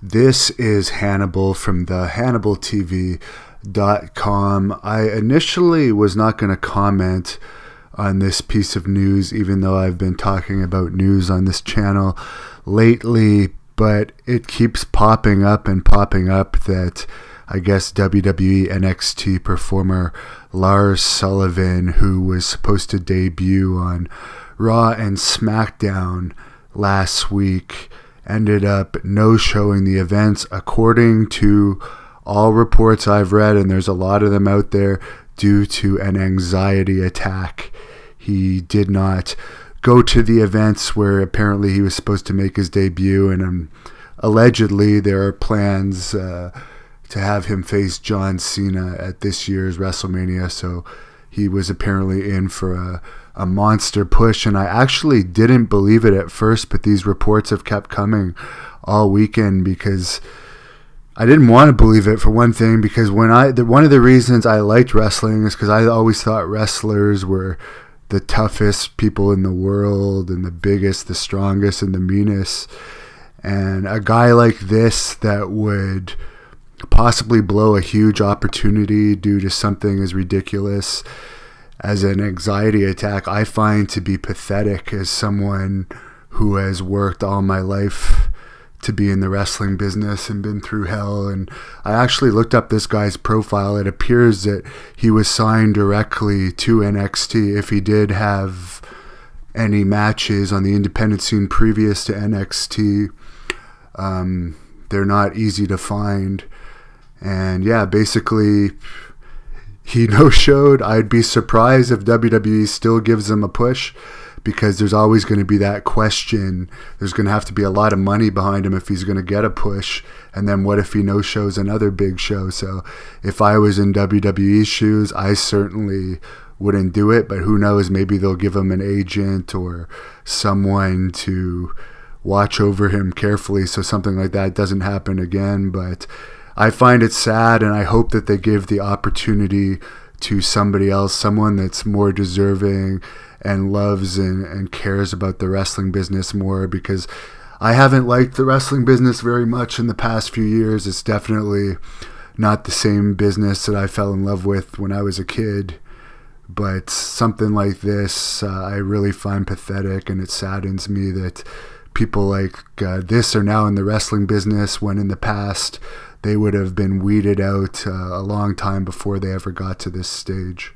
This is Hannibal from the HannibalTV.com. I initially was not going to comment on this piece of news, even though I've been talking about news on this channel lately, but it keeps popping up that I guess WWE NXT performer Lars Sullivan, who was supposed to debut on Raw and SmackDown last week, ended up no-showing the events, according to all reports I've read, and there's a lot of them out there, due to an anxiety attack. He did not go to the events where apparently he was supposed to make his debut, and allegedly there are plans to have him face John Cena at this year's Wrestlemania, so he was apparently in for a monster push. And I actually didn't believe it at first, but these reports have kept coming all weekend, because I didn't want to believe it, for one thing, because one of the reasons I liked wrestling is because I always thought wrestlers were the toughest people in the world, and the biggest, the strongest, and the meanest. And a guy like this that would possibly blow a huge opportunity due to something as ridiculous as an anxiety attack, I find to be pathetic, as someone who has worked all my life to be in the wrestling business and been through hell. And I actually looked up this guy's profile. It appears that he was signed directly to NXT. If he did have any matches on the independent scene previous to NXT, they're not easy to find. And yeah, basically he no-showed. I'd be surprised if WWE still gives him a push, because there's always going to be that question. There's going to have to be a lot of money behind him if he's going to get a push. And then what if he no-shows another big show? So if I was in WWE's shoes, I certainly wouldn't do it. But who knows, maybe they'll give him an agent or someone to watch over him carefully so something like that doesn't happen again. But I find it sad, and I hope that they give the opportunity to somebody else, someone that's more deserving and loves and cares about the wrestling business more, because I haven't liked the wrestling business very much in the past few years. It's definitely not the same business that I fell in love with when I was a kid. But something like this, I really find pathetic, and it saddens me that people like this are now in the wrestling business, when in the past they would have been weeded out a long time before they ever got to this stage.